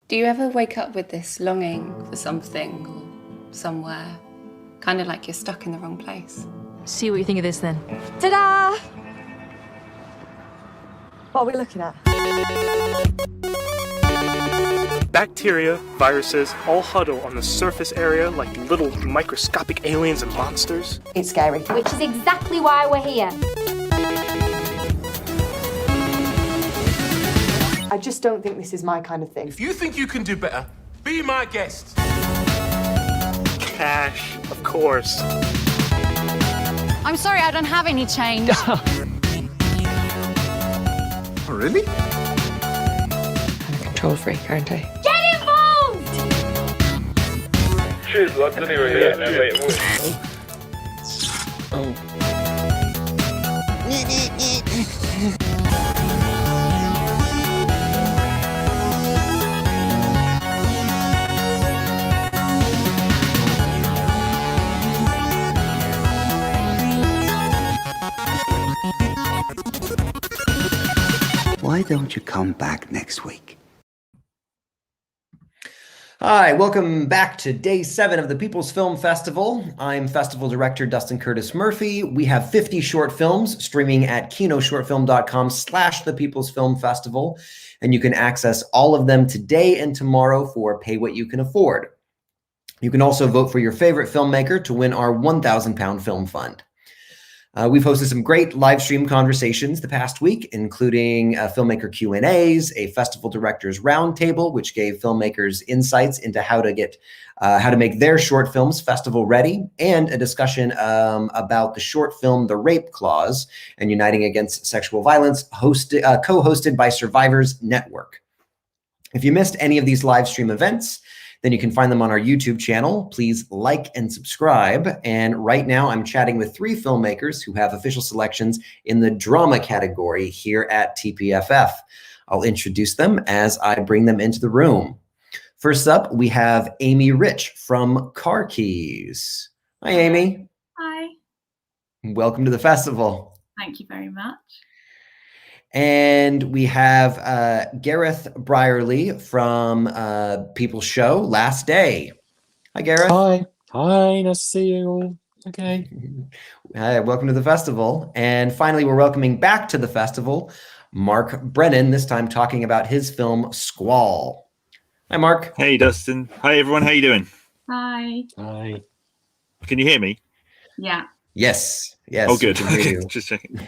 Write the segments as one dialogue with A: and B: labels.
A: Do you ever wake up with this longing for something or somewhere? Kind of like you're stuck in the wrong place.
B: See what you think of this then.
C: Ta-da! What are we looking at?
D: Bacteria, viruses, all huddle on the surface area like little microscopic aliens and monsters.
C: It's scary.
E: Which is exactly why we're here.
C: I just don't think this is my kind of thing.
F: If you think you can do better, be my guest.
D: Cash, of course.
B: I'm sorry, I don't have any change.
F: Oh, really?
A: I'm a control freak, aren't I?
E: Get involved!
G: Cheers, lads. Anyway,
H: Why don't you come back next week?
I: Hi, welcome back to day 7 of the People's Film Festival. I'm Festival Director Dustin Curtis Murphy. We have 50 short films streaming at kinoshortfilm.com/the People's Film Festival, and you can access all of them today and tomorrow for Pay What You Can Afford. You can also vote for your favorite filmmaker to win our £1,000 film fund. We've hosted some great live stream conversations the past week, including filmmaker Q&As, a festival directors roundtable, which gave filmmakers insights into how to make their short films festival ready, and a discussion about the short film The Rape Clause and Uniting Against Sexual Violence, co-hosted by Survivors Network. If you missed any of these live stream events, then you can find them on our YouTube channel. Please like and subscribe. And right now I'm chatting with 3 filmmakers who have official selections in the drama category here at TPFF. I'll introduce them as I bring them into the room. First up, we have Amy Rich from Car Keys. Hi, Amy.
J: Hi.
I: Welcome to the festival.
J: Thank you very much.
I: And we have Gareth Brierley from People's Show, Last Day. Hi, Gareth.
K: Hi. Hi, nice to see you all. Okay.
I: Hi, welcome to the festival. And finally, we're welcoming back to the festival, Mark Brennan, this time talking about his film, Squall. Hi, Mark.
G: Hey, Dustin. Hi, everyone. How you doing?
J: Hi.
K: Hi.
G: Can you hear me?
J: Yeah.
I: Yes.
G: Oh, good.
I: We can hear you.
G: Just checking.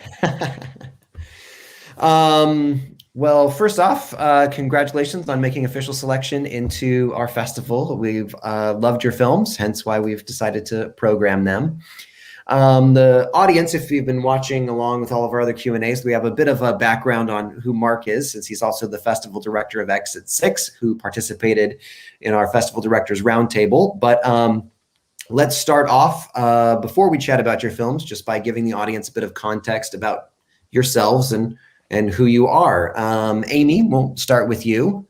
I: Well, first off, congratulations on making official selection into our festival. We've loved your films, hence why we've decided to program them. The audience, if you've been watching along with all of our other Q&As, we have a bit of a background on who Mark is, since he's also the festival director of Exit 6, who participated in our festival directors roundtable. But let's start off, before we chat about your films, just by giving the audience a bit of context about yourselves and who you are. Amy, we'll start with you.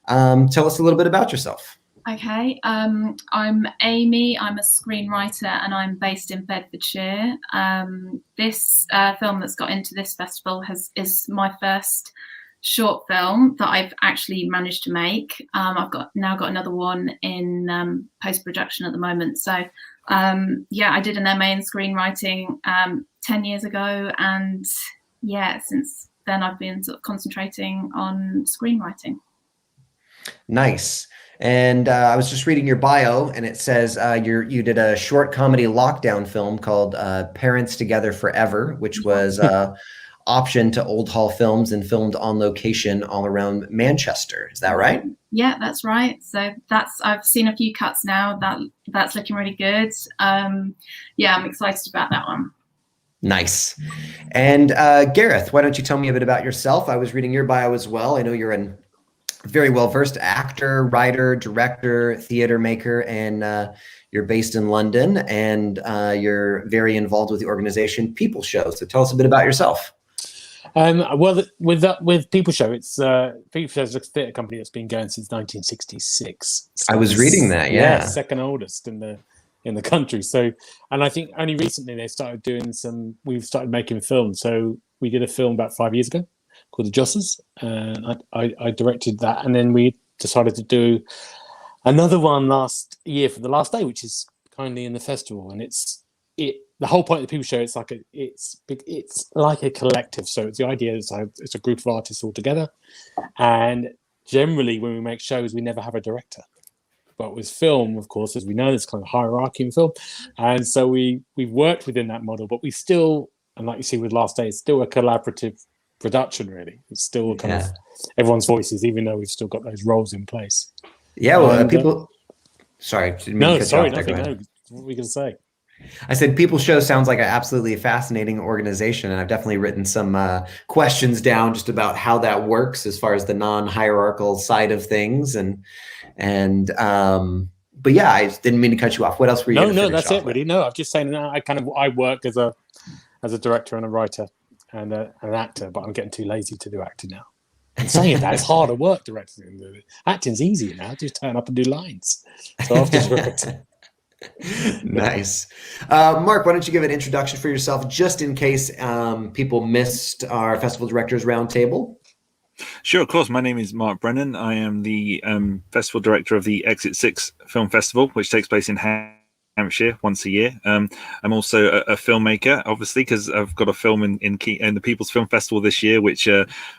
I: Tell us a little bit about yourself.
J: Okay. I'm Amy. I'm a screenwriter and I'm based in Bedfordshire. This film that's got into this festival is my first short film that I've actually managed to make. I've now got another one in post-production at the moment. So yeah, I did an MA in screenwriting 10 years ago, and yeah, since then I've been sort of concentrating on screenwriting.
I: Nice. And I was just reading your bio, and it says you did a short comedy lockdown film called Parents Together Forever, which was optioned to Old Hall Films and filmed on location all around Manchester. Is that right?
J: Yeah, that's right. So I've seen a few cuts now. That's looking really good. Yeah, I'm excited about that one.
I: Nice. And Gareth, why don't you tell me a bit about yourself? I was reading your bio as well. I know you're a very well-versed actor, writer, director, theater maker, and you're based in London, and you're very involved with the organization People Show. So tell us a bit about yourself.
K: Well, with People Show, it's People Show is a theatre company that's been going since 1966. So
I: I was reading that, yeah.
K: Second oldest in the country. So, and I think only recently they started we've started making films. So we did a film about 5 years ago called The Jossers, and I directed that, and then we decided to do another one last year for the last day, which is kindly in the festival. And the whole point of the People Show, it's like a collective. So it's the idea it's a group of artists all together. And generally, when we make shows, we never have a director. But with film, of course, as we know, there's kind of hierarchy in film. And so we've worked within that model, but we still, and like you see with Last Day, it's still a collaborative production, really. It's still kind of everyone's voices, even though we've still got those roles in place.
I: Yeah, well, people... Sorry.
K: Nothing. No. What were we going to say?
I: I said People Show sounds like an absolutely fascinating organization, and I've definitely written some questions down just about how that works as far as the non-hierarchical side of things. But yeah, I didn't mean to cut you off. What else were you?
K: No, that's it, really. No, I'm just saying that I work as a director and a writer and an actor, but I'm getting too lazy to do acting now. And saying that, it's harder work directing. Acting's easier now. Just turn up and do lines. So I've just worked.
I: Nice. Mark, why don't you give an introduction for yourself, just in case people missed our Festival Directors Roundtable?
G: Sure, of course. My name is Mark Brennan. I am the festival director of the Exit 6 Film Festival, which takes place in Hampshire once a year. I'm also a filmmaker, obviously, because I've got a film in the People's Film Festival this year, which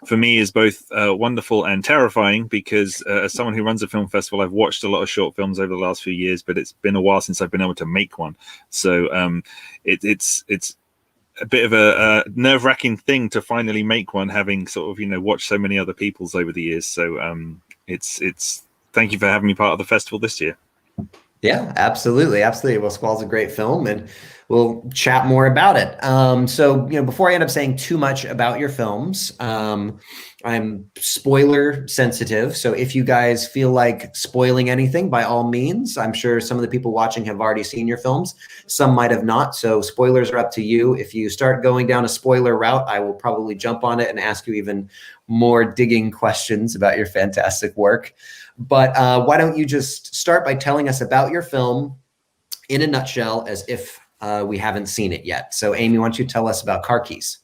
G: for me is both wonderful and terrifying, because as someone who runs a film festival, I've watched a lot of short films over the last few years, but it's been a while since I've been able to make one. So it's a bit of a nerve-wracking thing to finally make one, having sort of watched so many other people's over the years. So it's thank you for having me part of the festival this year.
I: Yeah, absolutely. Well, Squall's a great film, and we'll chat more about it. So before I end up saying too much about your films, I'm spoiler sensitive. So if you guys feel like spoiling anything, by all means. I'm sure some of the people watching have already seen your films. Some might have not. So spoilers are up to you. If you start going down a spoiler route, I will probably jump on it and ask you even more digging questions about your fantastic work. But why don't you just start by telling us about your film in a nutshell, as if we haven't seen it yet. So Amy, why don't you tell us about Car Keys?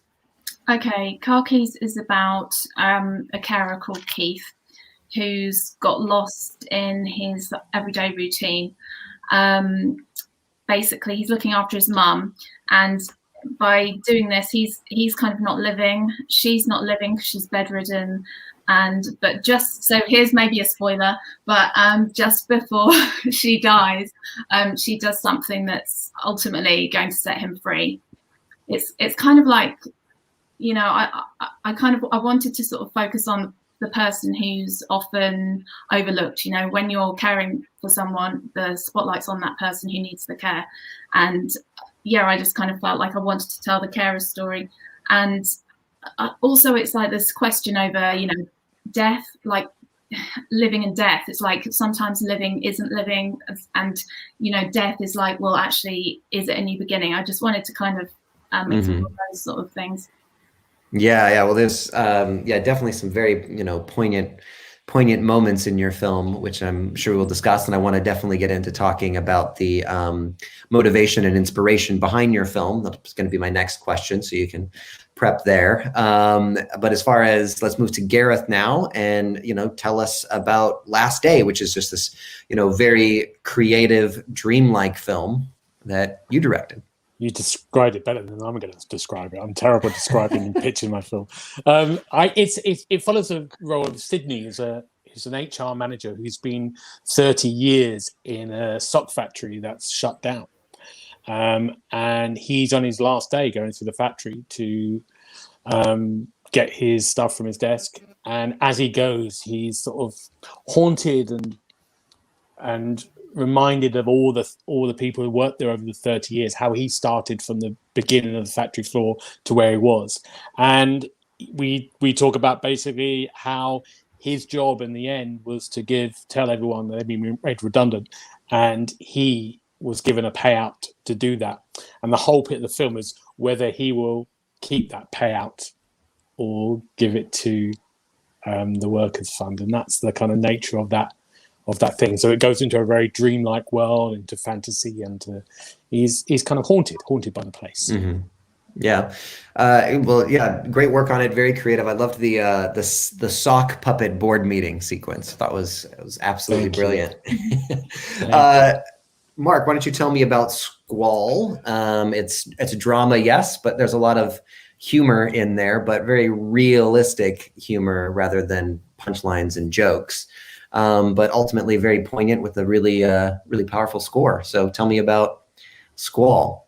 J: Okay, Car Keys is about a carer called Keith, who's got lost in his everyday routine. Basically, he's looking after his mum, and by doing this, he's kind of not living. She's not living because she's bedridden. But just so here's maybe a spoiler, but just before she dies, she does something that's ultimately going to set him free. It's kind of like, I wanted to sort of focus on the person who's often overlooked. When you're caring for someone, the spotlight's on that person who needs the care. And yeah, I just kind of felt like I wanted to tell the carer's story. And also it's like this question over, death, like living and death. It's like sometimes living isn't living, and death is like, well, actually, is it a new beginning? I just wanted to kind of explore those sort of things.
I: Yeah. Well, there's definitely some very poignant moments in your film, which I'm sure we'll discuss. And I want to definitely get into talking about the motivation and inspiration behind your film. That's going to be my next question, so you can prep there. But as far as, let's move to Gareth now, and tell us about Last Day, which is just this very creative, dreamlike film that you directed.
K: You described it better than I'm going to describe it. I'm terrible at describing and pitching my film. It follows the role of Sydney, who's an HR manager who's been 30 years in a sock factory that's shut down. And he's on his last day going through the factory to get his stuff from his desk. And as he goes, he's sort of haunted and reminded of all the people who worked there over the 30 years, how he started from the beginning of the factory floor to where he was. And we talk about basically how his job in the end was to tell everyone that they'd been made redundant, and he was given a payout to do that. And the whole bit of the film is whether he will keep that payout or give it to the workers' fund. And that's the kind of nature of that thing. So it goes into a very dreamlike world, into fantasy, and he's kind of haunted by the place.
I: Yeah. Well, yeah, great work on it. Very creative. I loved the sock puppet board meeting sequence. That was absolutely brilliant. Mark, why don't you tell me about Squall? It's a drama, yes, but there's a lot of humor in there, but very realistic humor rather than punchlines and jokes. But ultimately very poignant with a really powerful score. So tell me about Squall.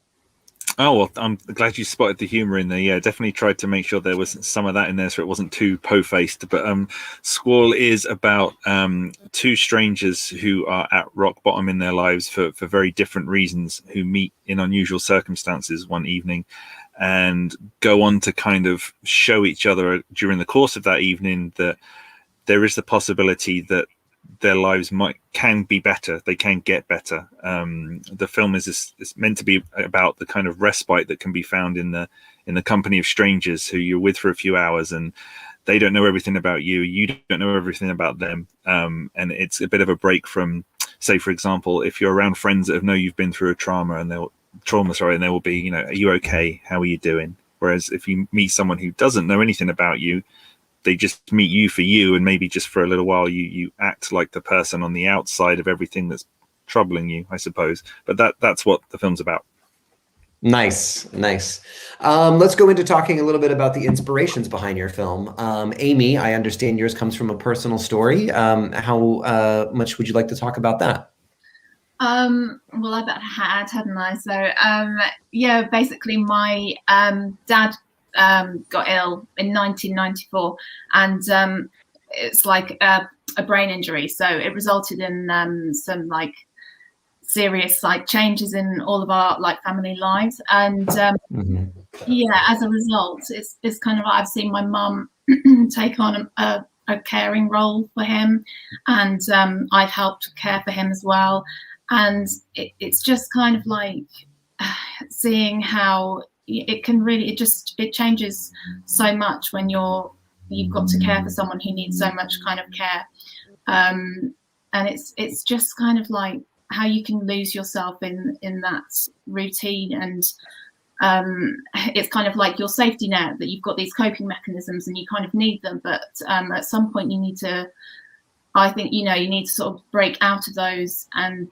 G: Oh, well, I'm glad you spotted the humor in there. Yeah, definitely tried to make sure there was some of that in there so it wasn't too po-faced. But Squall is about two strangers who are at rock bottom in their lives for very different reasons, who meet in unusual circumstances one evening and go on to kind of show each other during the course of that evening that there is the possibility that their lives can be better. They can get better. The film is meant to be about the kind of respite that can be found in the company of strangers who you're with for a few hours, and they don't know everything about you. You don't know everything about them. And it's a bit of a break from, say, for example, if you're around friends that know you've been through a trauma, and they will be, you know, are you okay? How are you doing? Whereas if you meet someone who doesn't know anything about you, they just meet you for you, and maybe just for a little while you act like the person on the outside of everything that's troubling you, I suppose. But that's what the film's about. Nice.
I: Let's go into talking a little bit about the inspirations behind your film. Amy, I understand yours comes from a personal story. How much would you like to talk about that?
J: Well, I bet I had, hadn't I? So yeah, basically my dad got ill in 1994, and it's like a brain injury, so it resulted in some like serious like changes in all of our like family lives, and yeah, as a result it's kind of like I've seen my mum take on a caring role for him, and I've helped care for him as well, and it's just kind of like seeing how it can really it changes so much when you've got to care for someone who needs so much kind of care, and it's just kind of like how you can lose yourself in that routine, and it's kind of like your safety net, that you've got these coping mechanisms and you kind of need them, but at some point you need to, I think, you need to sort of break out of those, and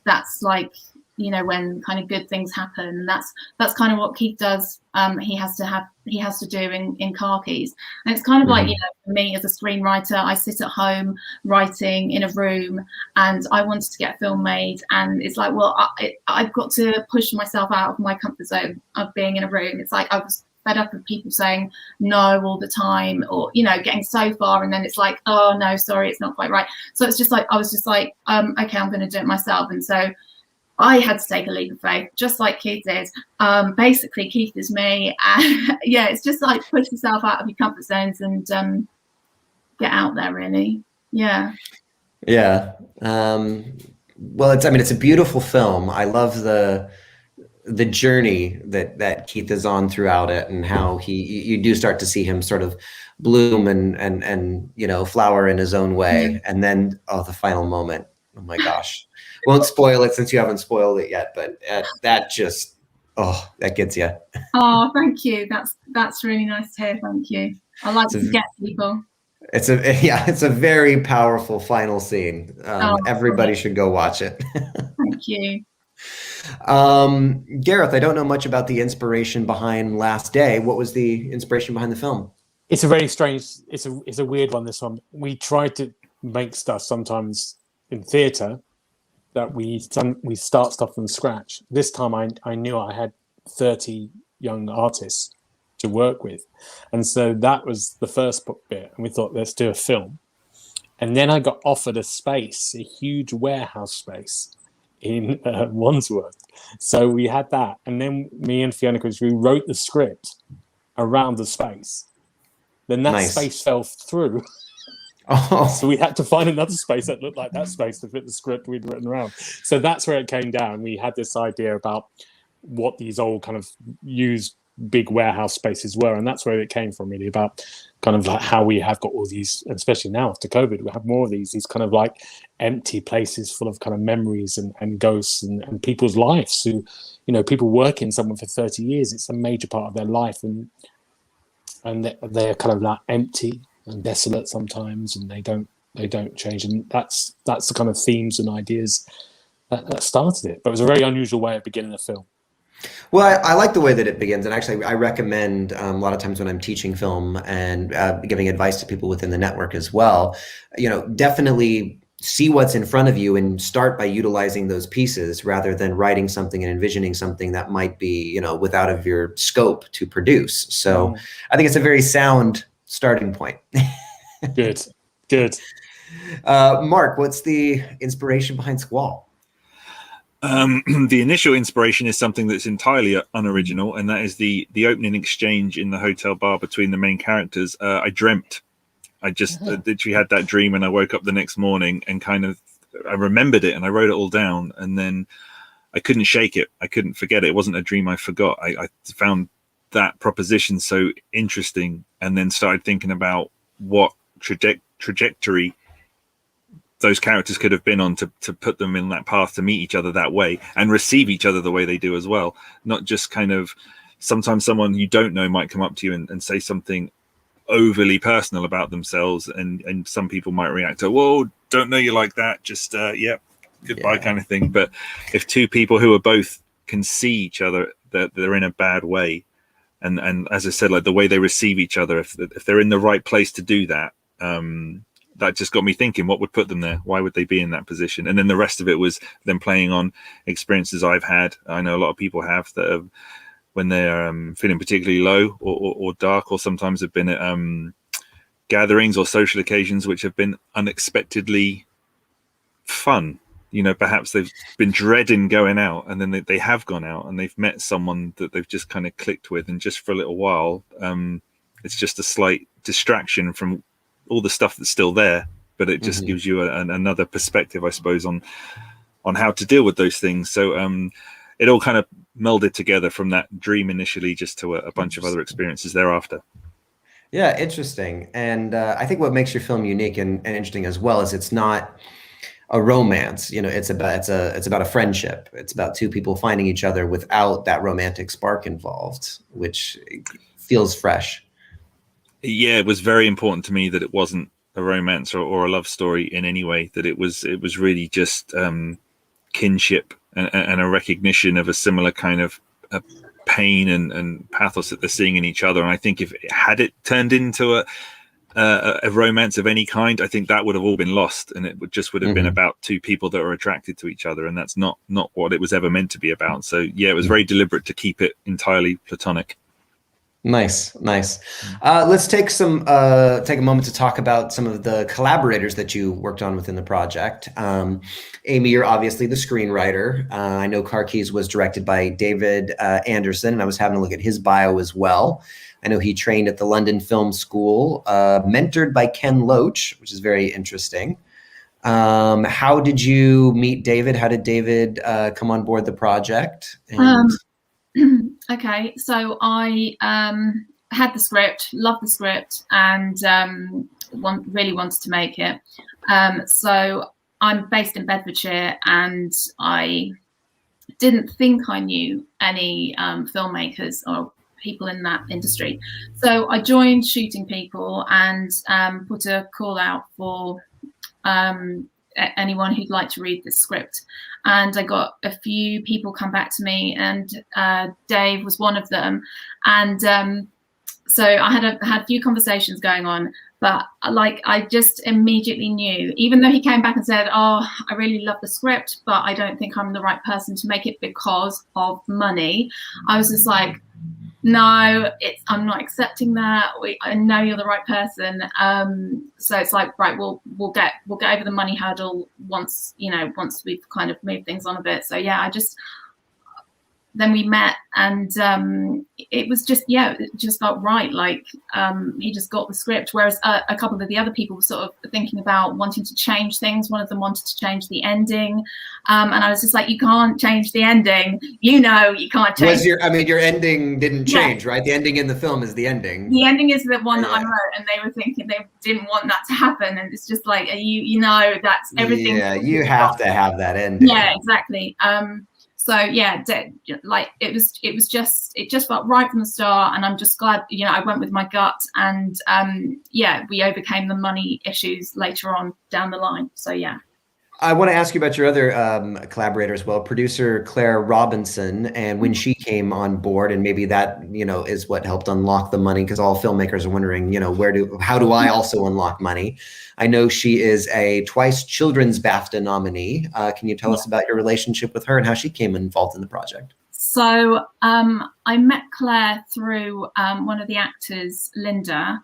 J: that's like, when kind of good things happen, and that's kind of what Keith does. He has to do in Khakis, and it's kind of like, for me as a screenwriter, I sit at home writing in a room, and I wanted to get a film made, and it's like, well, I've got to push myself out of my comfort zone of being in a room. It's like I was fed up of people saying no all the time, or getting so far, and then it's like, oh no, sorry, it's not quite right. So it's just like I was just like, okay, I'm going to do it myself, and so I had to take a leap of faith, just like Keith did. Basically, Keith is me. Yeah, it's just like push yourself out of your comfort zones and get out there, really. Yeah.
I: Yeah. Well, it's a beautiful film. I love the journey that Keith is on throughout it, and how you do start to see him sort of bloom and flower in his own way, and then the final moment. Oh my gosh. Won't spoil it since you haven't spoiled it yet, but that just, that gets you.
J: Oh, thank you. That's really nice to hear. Thank you. I like to get people.
I: It's a very powerful final scene. Everybody should go watch it.
J: Thank you.
I: Gareth, I don't know much about the inspiration behind Last Day. What was the inspiration behind the film?
K: It's a very strange, it's a weird one, this one. We try to make stuff sometimes in theatre that we start stuff from scratch. This time I knew I had 30 young artists to work with, and so that was the first bit, and we thought, let's do a film. And then I got offered a huge warehouse space in Wandsworth, so we had that, and then me and Fiona Cruz, we wrote the script around the space. Then that space fell through. So we had to find another space that looked like that space to fit the script we'd written around. So that's where it came down. We had this idea about what these old kind of used big warehouse spaces were, and that's where it came from, really, about kind of like how we have got all these, especially now after COVID, we have more of these kind of like empty places full of kind of memories and ghosts and people's lives who, you know, people working somewhere for 30 years, it's a major part of their life, and they're kind of like empty and desolate sometimes, and they don't change, and that's the kind of themes and ideas that started it. But it was a very unusual way of beginning a film.
I: Well, I like the way that it begins, and actually I recommend a lot of times when I'm teaching film and giving advice to people within the network as well, you know, definitely see what's in front of you and start by utilizing those pieces rather than writing something and envisioning something that might be, you know, without of your scope to produce. So I think it's a very sound starting point.
K: Good.
I: Mark, what's the inspiration behind Squall?
G: The initial inspiration is something that's entirely unoriginal, and that is the opening exchange in the hotel bar between the main characters. I dreamt. I just literally had that dream, and I woke up the next morning and I remembered it, and I wrote it all down, and then I couldn't shake it. I couldn't forget it. It wasn't a dream I forgot. I found that proposition so interesting, and then started thinking about what trajectory those characters could have been on to put them in that path to meet each other that way and receive each other the way they do as well. Not just kind of, sometimes someone you don't know might come up to you and say something overly personal about themselves, and some people might react to, whoa, don't know you like that, just goodbye kind of thing. But if two people who are both can see each other, that they're in a bad way, and as I said, like the way they receive each other, if they're in the right place to do that, that just got me thinking, what would put them there? Why would they be in that position? And then the rest of it was them playing on experiences I've had. I know a lot of people have that have, when they're feeling particularly low or dark, or sometimes have been at gatherings or social occasions which have been unexpectedly fun. You know, perhaps they've been dreading going out, and then they have gone out and they've met someone that they've just kind of clicked with, and just for a little while, it's just a slight distraction from all the stuff that's still there, but it just gives you another perspective, I suppose, on how to deal with those things. So it all kind of melded together from that dream initially just to a bunch of other experiences thereafter.
I: Yeah, interesting. And I think what makes your film unique and interesting as well is it's not a romance. You know, it's about a friendship. It's about two people finding each other without that romantic spark involved, which feels fresh.
G: Yeah, it was very important to me that it wasn't a romance or a love story in any way, that it was really just kinship and a recognition of a similar kind of pain and pathos that they're seeing in each other. And I think if it turned into a romance of any kind, I think that would have all been lost, and it would have been about two people that are attracted to each other, and that's not what it was ever meant to be about. So yeah, it was very deliberate to keep it entirely platonic.
I: Nice. Let's take a moment to talk about some of the collaborators that you worked on within the project. Amy, you're obviously the screenwriter. I know Car Keys was directed by David Anderson, and I was having a look at his bio as well. I know he trained at the London Film School, mentored by Ken Loach, which is very interesting. How did you meet David? How did David come on board the project?
J: Okay, so I had the script, loved the script, and really wanted to make it. So I'm based in Bedfordshire, and I didn't think I knew any filmmakers or people in that industry. So I joined Shooting People and put a call out for anyone who'd like to read this script. And I got a few people come back to me, and Dave was one of them. And so I had a few conversations going on, but I just immediately knew, even though he came back and said, oh, I really love the script, but I don't think I'm the right person to make it because of money. I was just like, no, I'm not accepting that. I know you're the right person. So it's like, right, we'll get over the money hurdle once we've kind of moved things on a bit. So yeah, then we met, and it was just, yeah, it just felt right. Like he just got the script, whereas a couple of the other people were sort of thinking about wanting to change things. One of them wanted to change the ending, and I was just like, you can't change the ending. You can't change.
I: Your ending didn't change, right? The ending in the film is the ending.
J: The ending is the one that I wrote, and they were thinking they didn't want that to happen, and it's just like, that's everything.
I: Yeah, you have to have that ending.
J: Yeah, exactly. So yeah, like it just felt right from the start, and I'm just glad, I went with my gut, and yeah, we overcame the money issues later on down the line. So yeah.
I: I want to ask you about your other collaborator as well, producer Claire Robinson, and when she came on board, and maybe that is what helped unlock the money, because all filmmakers are wondering, how do I also unlock money? I know she is a twice Children's BAFTA nominee. Can you tell us about your relationship with her and how she came involved in the project?
J: So I met Claire through one of the actors, Linda.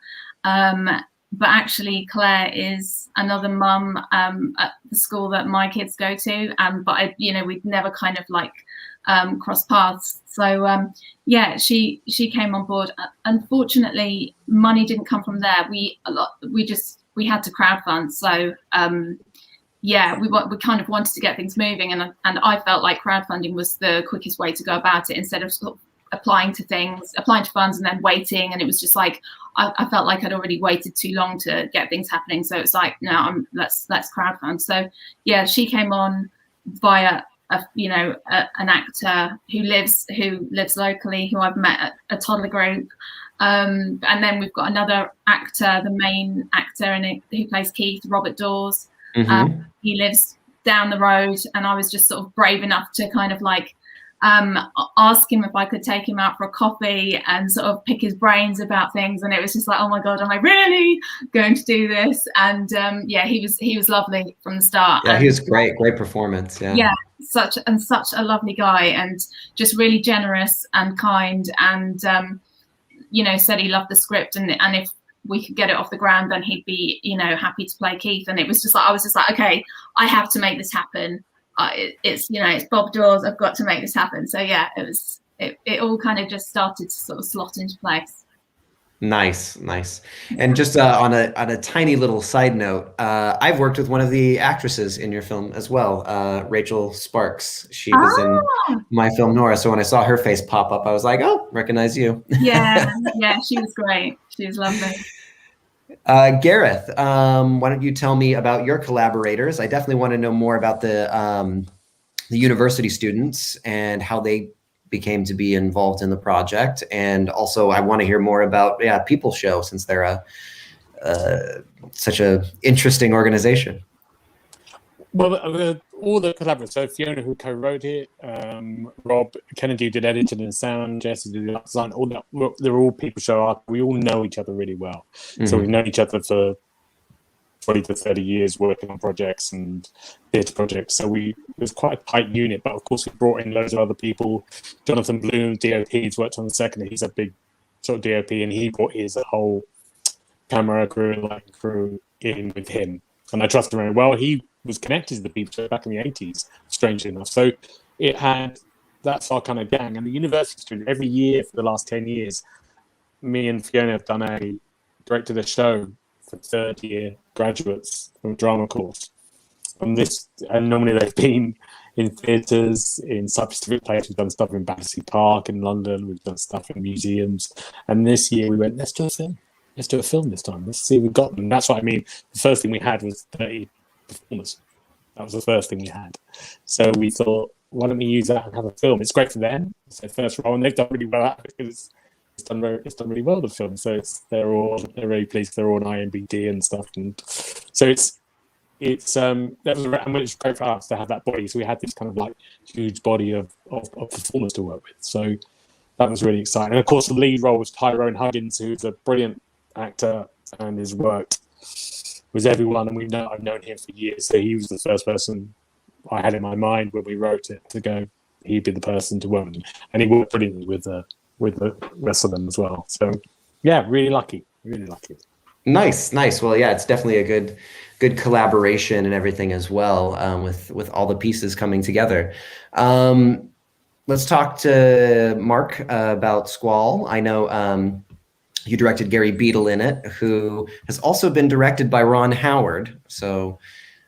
J: But actually, Claire is another mum at the school that my kids go to. But we'd never kind of like crossed paths. So yeah, she came on board. Unfortunately, money didn't come from there. We had to crowdfund. So yeah, we kind of wanted to get things moving, and I felt like crowdfunding was the quickest way to go about it, instead of sort of applying to funds and then waiting. And it was just like, I felt like I'd already waited too long to get things happening. So it's like, no, let's crowdfund. So yeah, she came on via an actor who lives locally, who I've met at a toddler group. And then we've got another actor, the main actor in it, who plays Keith, Robert Dawes.
I: Mm-hmm.
J: He lives down the road, and I was just sort of brave enough to kind of like ask him if I could take him out for a coffee and sort of pick his brains about things. And it was just like, oh my God, am I really going to do this? And yeah, he was lovely from the start.
I: Yeah, he was great performance. Yeah,
J: such a lovely guy, and just really generous and kind, and said he loved the script, and if we could get it off the ground, then he'd be happy to play Keith. And it was just like, I was just like, okay, I have to make this happen. It's Bob Dawes, I've got to make this happen. So yeah, it all kind of just started to sort of slot into place.
I: Nice. And just on a tiny little side note, I've worked with one of the actresses in your film as well, Rachel Sparks. She was in my film Nora. So when I saw her face pop up, I was like, oh, recognize you.
J: Yeah, she was great. She was lovely.
I: Gareth, why don't you tell me about your collaborators? I definitely want to know more about the university students and how they became to be involved in the project. And also I want to hear more about People Show, since they're such a interesting organization.
K: Well, all the collaborators, so Fiona, who co-wrote it, Rob Kennedy did editing and sound, Jesse did the design, they're all People Show art. We all know each other really well. Mm-hmm. So we've known each other for 20 to 30 years working on projects and theatre projects. So it was quite a tight unit, but of course we brought in loads of other people. Jonathan Bloom, DOP, he's worked on the second. He's a big sort of DOP, and he brought his whole camera crew and lighting crew in with him. And I trust him very well. He was connected to the People Show back in the 80s, strangely enough. So that's our kind of gang. And the university student, every year for the last 10 years, me and Fiona have done a director of the show for third year graduates from a drama course. And normally they've been in theatres, in sub-specific places. We've done stuff in Battersea Park in London. We've done stuff in museums. And this year we went, let's do a film. Let's do a film this time. Let's see if we've got them. That's what I mean. The first thing we had was 30 performers. That was the first thing we had. So we thought, why don't we use that and have a film? It's great for them. It's their first role, and they've done really well at it, because it's done really well, the film. So they're very pleased. They're all on IMDb and stuff. And so that was great for us to have that body. So we had this kind of like huge body of performers to work with. So that was really exciting. And of course, the lead role was Tyrone Huggins, who's a brilliant actor and has worked with everyone, and I've known him for years. So he was the first person I had in my mind when we wrote it to go, he'd be the person to work with him. And he worked brilliantly with the rest of them as well. So yeah, really lucky. Nice.
I: Well, yeah, it's definitely a good collaboration and everything as well, with all the pieces coming together. let's talk to Mark about Squall. I know you directed Gary Beadle in it, who has also been directed by Ron Howard. So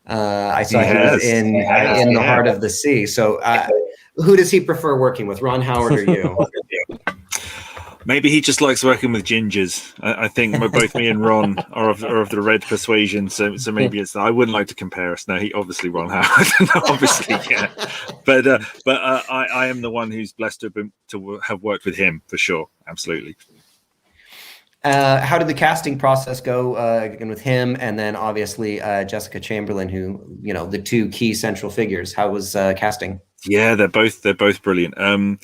I: I saw he was in The Heart of the Sea. So who does he prefer working with, Ron Howard or you?
G: Maybe he just likes working with gingers. I think both me and Ron are of the red persuasion, so maybe it's. I wouldn't like to compare us. No, he obviously Ron Howard, no, obviously, yeah. But I am the one who's blessed to have worked with him for sure, absolutely.
I: How did the casting process go again with him, and then obviously Jessica Chamberlain, who the two key central figures? How was casting?
G: Yeah, they're both brilliant.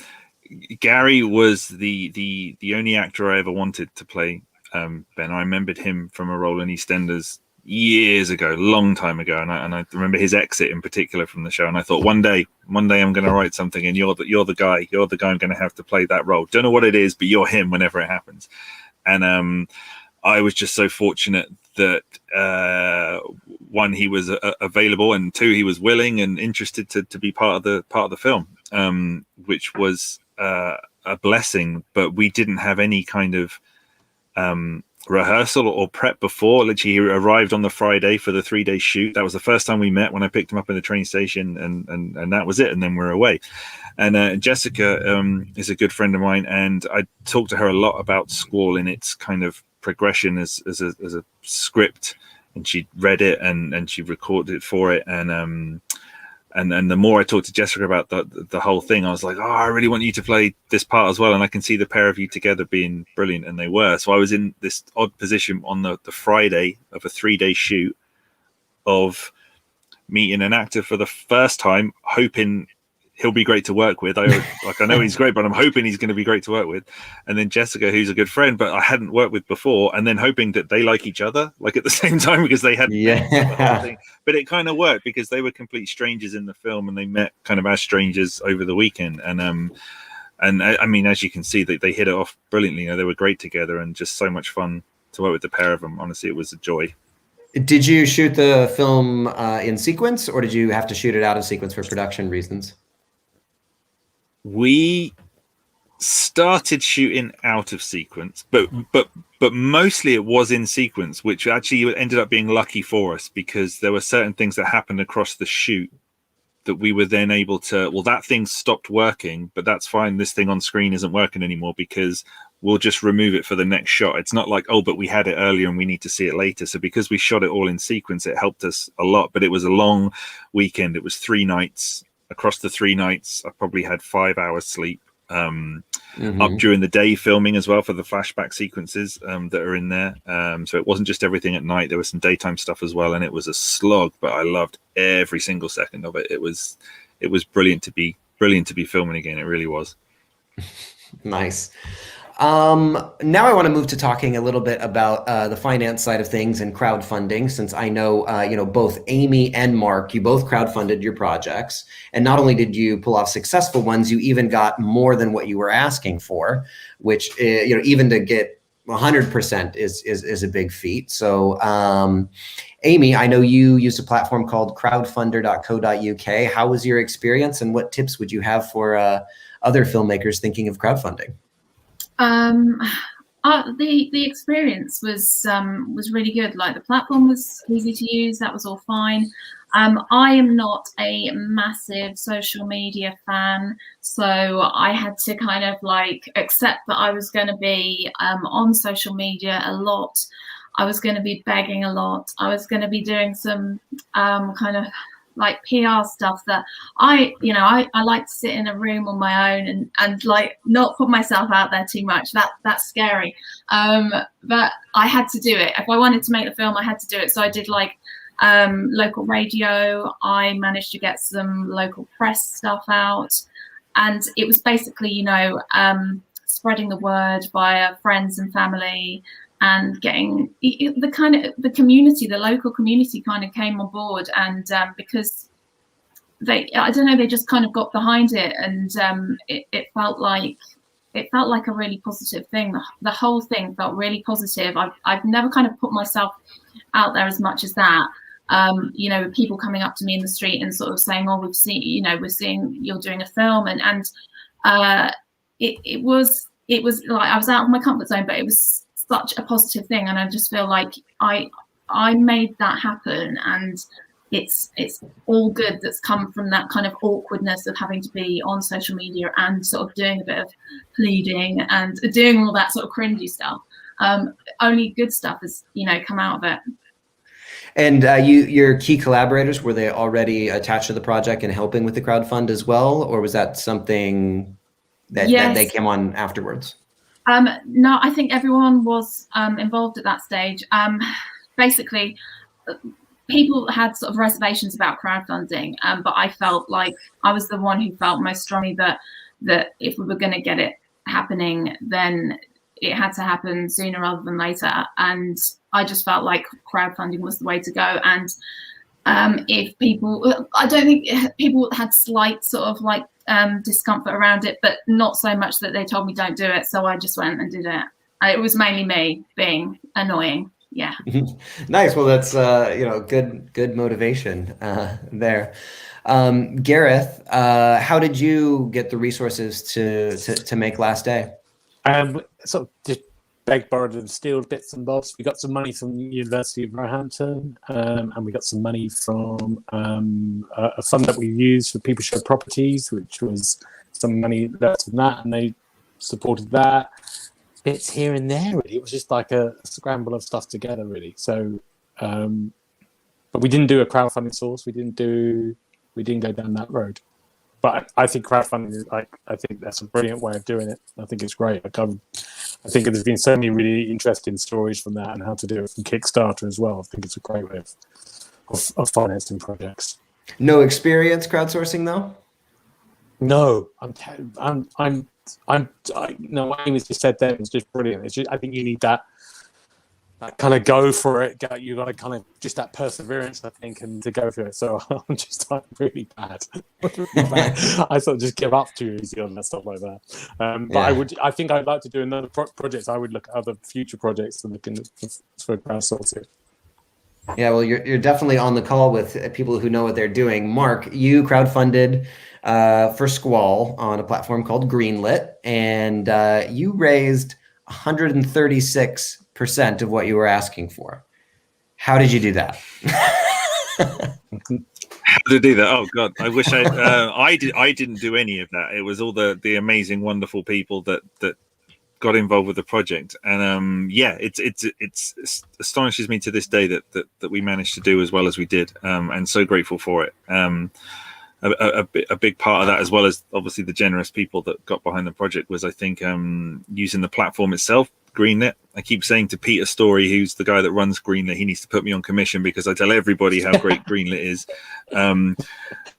G: Gary was the only actor I ever wanted to play Ben. I remembered him from a role in EastEnders years ago, long time ago, and I remember his exit in particular from the show. And I thought one day I'm going to write something, and you're the guy I'm going to have to play that role. Don't know what it is, but you're him whenever it happens. And I was just so fortunate that one, he was available, and two, he was willing and interested to be part of the film, which was a blessing. But we didn't have any kind of rehearsal or prep before. Literally, he arrived on the Friday for the 3-day shoot. That was the first time we met, when I picked him up in the train station, and that was it. And then we're away. And Jessica is a good friend of mine, and I talked to her a lot about Squall in its kind of progression as a script, and she read it and she recorded it for it, and the more I talked to Jessica about the whole thing, I was like, oh, I really want you to play this part as well, and I can see the pair of you together being brilliant, and they were. So I was in this odd position on the Friday of a 3-day shoot of meeting an actor for the first time, hoping he'll be great to work with. I know he's great, but I'm hoping he's going to be great to work with. And then Jessica, who's a good friend, but I hadn't worked with before, and then hoping that they like each other, like at the same time, because they had the whole thing. But it kind of worked because they were complete strangers in the film, and they met kind of as strangers over the weekend. And I mean, as you can see, they hit it off brilliantly. They were great together, and just so much fun to work with the pair of them. Honestly, it was a joy.
I: Did you shoot the film in sequence, or did you have to shoot it out of sequence for production reasons?
G: We started shooting out of sequence, but mostly it was in sequence, which actually ended up being lucky for us, because there were certain things that happened across the shoot that we were then able to, well, that thing stopped working, but that's fine. This thing on screen isn't working anymore, because we'll just remove it for the next shot. It's not like, oh, but we had it earlier and we need to see it later. So because we shot it all in sequence, it helped us a lot. But it was a long weekend. It was 3 nights. Across the 3 nights, I probably had 5 hours sleep. Up during the day filming as well for the flashback sequences that are in there. So it wasn't just everything at night. There was some daytime stuff as well, and it was a slog, but I loved every single second of it. It was brilliant to be filming again. It really was.
I: Nice. Now I want to move to talking a little bit about the finance side of things and crowdfunding, since I know both Amy and Mark, you both crowdfunded your projects, and not only did you pull off successful ones, you even got more than what you were asking for, which even to get 100% is a big feat. So Amy, I know you used a platform called crowdfunder.co.uk. How was your experience, and what tips would you have for other filmmakers thinking of crowdfunding?
J: The experience was really good. Like, the platform was easy to use. That was all fine. I am not a massive social media fan, so I had to kind of like accept that I was going to be on social media a lot. I was going to be begging a lot. I was going to be doing some kind of like PR stuff that I like to sit in a room on my own and like not put myself out there too much. That's scary. But I had to do it. If I wanted to make the film, I had to do it. So I did like local radio. I managed to get some local press stuff out, and it was basically, spreading the word via friends and family, and getting the community, the local community kind of came on board, and because they just kind of got behind it, and it felt like a really positive thing. The whole thing felt really positive. I've never kind of put myself out there as much as that. People coming up to me in the street and sort of saying, oh, we're seeing you're doing a film, and it was like I was out of my comfort zone, but it was such a positive thing, and I just feel like I made that happen, and it's all good that's come from that kind of awkwardness of having to be on social media and sort of doing a bit of pleading and doing all that sort of cringy stuff. Only good stuff has come out of it.
I: And your key collaborators, were they already attached to the project and helping with the crowdfund as well, or was that something that they came on afterwards?
J: No, I think everyone was involved at that stage. Basically, people had sort of reservations about crowdfunding, but I felt like I was the one who felt most strongly that if we were going to get it happening, then it had to happen sooner rather than later. And I just felt like crowdfunding was the way to go. And if people, I don't think people had slight sort of like discomfort around it, but not so much that they told me don't do it. So I just went and did it. It was mainly me being annoying. Yeah.
I: Nice. Well, that's good motivation there. Gareth, how did you get the resources to make Last Day?
K: Sort of just begged, borrowed, and steal bits and bobs. We got some money from the University of Roehampton, and we got some money from a fund that we used for People Show Properties, which was some money left from that, and they supported that. Bits here and there, really. It was just like a scramble of stuff together, really. So, but we didn't do a crowdfunding source. We didn't go down that road. But I think crowdfunding is I think that's a brilliant way of doing it. I think it's great. I think there's been so many really interesting stories from that, and how to do it from Kickstarter as well. I think it's a great way of financing projects.
I: No experience crowdsourcing though?
K: No, no, what Amy's just said there is just brilliant. It's just, I think you need that kind of go for it. You got to kind of just that perseverance, I think, and to go for it. So I'm just really bad. I sort of just give up too easy on that stuff like that. But I think I'd like to do another project. I would look at other future projects and looking for crowdsourcing.
I: Yeah, well, you're definitely on the call with people who know what they're doing. Mark, you crowdfunded for Squall on a platform called Greenlit, and you raised 136% of what you were asking for. How did you do that?
G: How to do that? Oh God, I wish I didn't do any of that. It was all the amazing, wonderful people that got involved with the project, and it astonishes me to this day that we managed to do as well as we did, and so grateful for it. A big part of that, as well as obviously the generous people that got behind the project, was I think using the platform itself, Greenlit. I keep saying to Peter Story, who's the guy that runs Greenlit, he needs to put me on commission, because I tell everybody how great Greenlit is.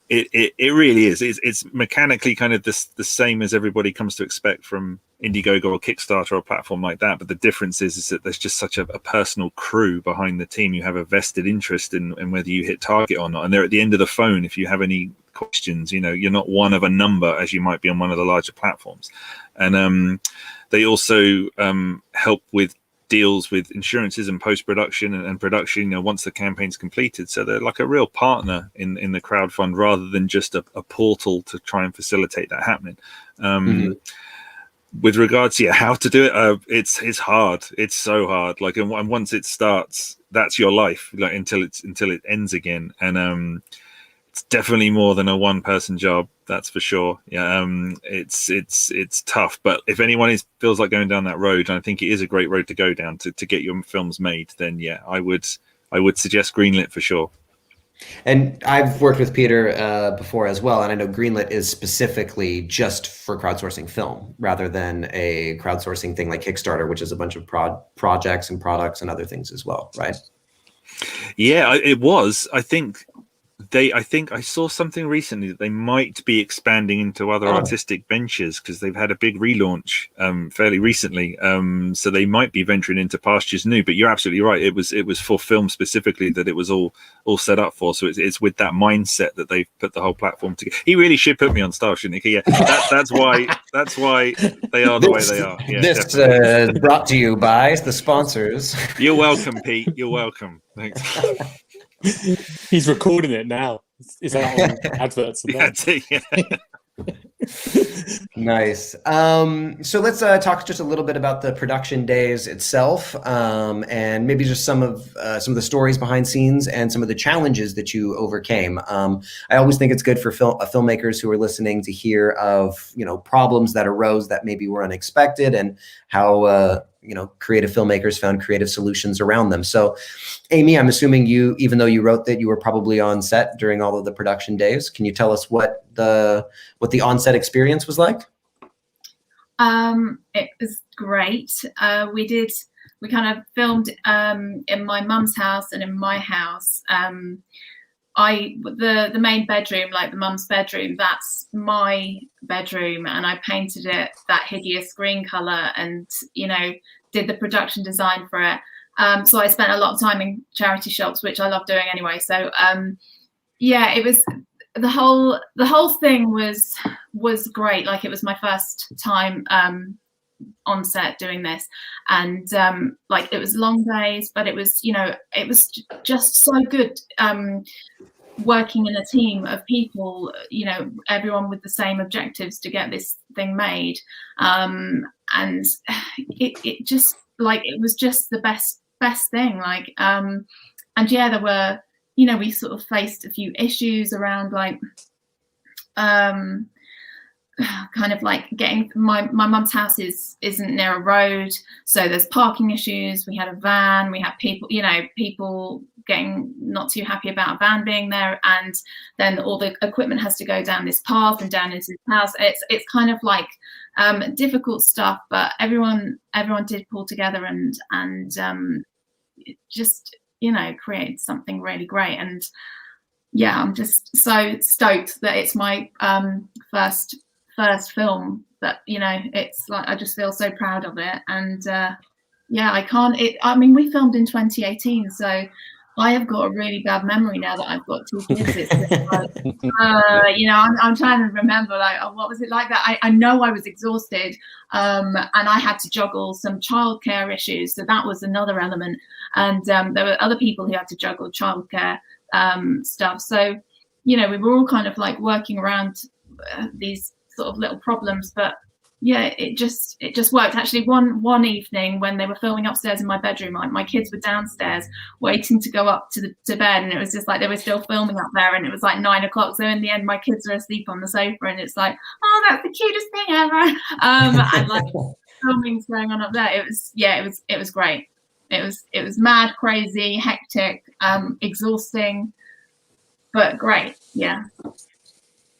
G: It really is. It's mechanically kind of the same as everybody comes to expect from Indiegogo or Kickstarter or a platform like that. But the difference is that there's just such a personal crew behind the team. You have a vested interest in whether you hit target or not. And they're at the end of the phone if you have any questions. You're not one of a number as you might be on one of the larger platforms. And they also help with deals with insurances and post-production and production, once the campaign's completed. So they're like a real partner in the crowdfund, rather than just a portal to try and facilitate that happening. With regards to how to do it, it's hard. It's so hard. Like, and once it starts, that's your life, like until it ends again. And it's definitely more than a one-person job, that's for sure. Yeah, it's tough. But if anyone feels like going down that road, and I think it is a great road to go down to get your films made, then yeah, I would suggest Greenlit for sure.
I: And I've worked with Peter before as well, and I know Greenlit is specifically just for crowdsourcing film, rather than a crowdsourcing thing like Kickstarter, which is a bunch of projects and products and other things as well, right?
G: Yeah, it was. I think I saw something recently that they might be expanding into other artistic ventures, because they've had a big relaunch fairly recently. So they might be venturing into pastures new. But you're absolutely right. It was for film specifically that it was all set up for. So it's with that mindset that they've put the whole platform together. He really should put me on staff, shouldn't he? Yeah, that's why they are the way they are. Yeah,
I: this brought to you by the sponsors.
G: You're welcome, Pete. You're welcome. Thanks.
K: He's recording it now. Is that on adverts?
G: Yeah.
I: Nice. So let's talk just a little bit about the production days itself, and maybe just some of the stories behind scenes and some of the challenges that you overcame. I always think it's good for filmmakers who are listening to hear of problems that arose that maybe were unexpected, and how creative filmmakers found creative solutions around them. So, Amy, I'm assuming you, even though you wrote that, you were probably on set during all of the production days. Can you tell us what the on-set experience was like?
J: It was great. We kind of filmed in my mum's house and in my house. The main bedroom, like the mum's bedroom, that's my bedroom, and I painted it that hideous green color, and did the production design for it. So I spent a lot of time in charity shops, which I love doing anyway. So yeah, it was the whole thing was great. Like, it was my first time on set doing this, and like, it was long days, but it was just so good working in a team of people, everyone with the same objectives to get this thing made, and it just, like, it was just the best thing, like, and yeah, there were, we sort of faced a few issues around, like, kind of like getting my mum's house isn't near a road, so there's parking issues. We had a van, we had people getting not too happy about a van being there, and then all the equipment has to go down this path and down into the house. It's kind of like difficult stuff, but everyone did pull together and just create something really great. And yeah, I'm just so stoked that it's my first film, that it's like, I just feel so proud of it. And yeah, I mean, we filmed in 2018, so I have got a really bad memory now that I've got 2 kids. It's just like, I'm trying to remember, like, what was it like that? I know I was exhausted, and I had to juggle some childcare issues, so that was another element. And there were other people who had to juggle childcare stuff. So, we were all kind of like working around these sort of little problems, but yeah, it just worked. Actually, one evening when they were filming upstairs in my bedroom, my kids were downstairs waiting to go up to bed, and it was just like they were still filming up there, and it was like 9 o'clock. So in the end, my kids were asleep on the sofa, and it's like, oh, that's the cutest thing ever. And like, filming's going on up there. It was great. It was mad, crazy, hectic, exhausting, but great. Yeah.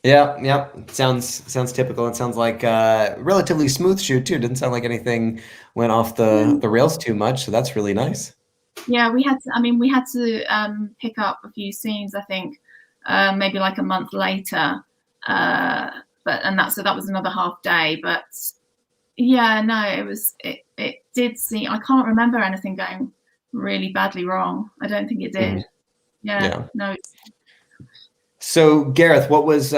I: Yeah. Sounds typical. It sounds like relatively smooth shoot too. Didn't sound like anything went off the rails too much. So that's really nice.
J: Yeah, we had to pick up a few scenes, I think, maybe like a month later. That was another half day. But yeah, no, it did seem, I can't remember anything going really badly wrong. I don't think it did. Yeah. No.
I: So Gareth, what was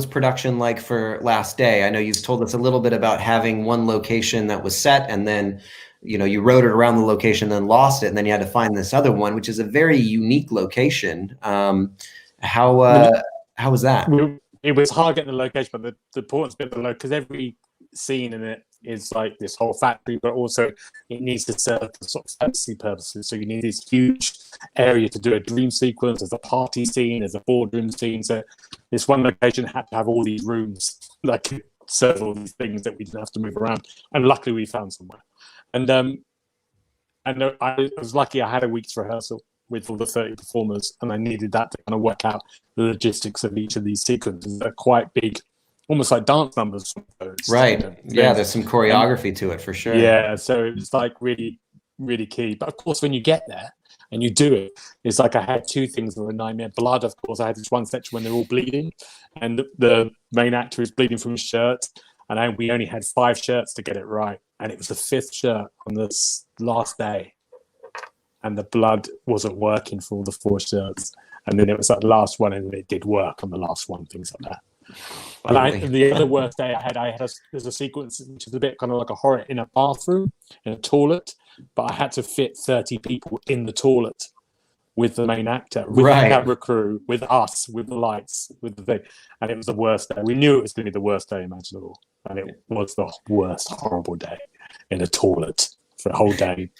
I: production like for Last Day? I know you've told us a little bit about having one location that was set, and then you wrote it around the location, then lost it, and then you had to find this other one, which is a very unique location. How was that?
K: It was hard getting the location, but the important bit of the location, because every scene in it is like this whole factory, but also it needs to serve for sort of fantasy purposes. So you need this huge area to do a dream sequence. There's a party scene, there's a boardroom scene. So this one location had to have all these rooms that could serve all these things that we didn't have to move around. And luckily we found somewhere. And I was lucky I had a week's rehearsal with all the 30 performers, and I needed that to kind of work out the logistics of each of these sequences. They're quite big, almost like dance numbers.
I: Right. Yeah, there's some choreography to it for sure.
K: Yeah, so it was like really, really key. But of course, when you get there and you do it, it's like I had 2 things that were a nightmare. Blood, of course. I had this one section when they're all bleeding, and the main actor is bleeding from his shirt, and we only had 5 shirts to get it right. And it was the 5th shirt on this last day, and the blood wasn't working for all the 4 shirts. And then it was that last one, and it did work on the last one, things like that. And the other worst day there's a sequence which is a bit kind of like a horror in a bathroom, in a toilet, but I had to fit 30 people in the toilet with the main actor, with the camera crew, with us, with the lights, with the thing. And it was the worst day. We knew it was going to be the worst day imaginable. And it was the worst, horrible day in a toilet for a whole day.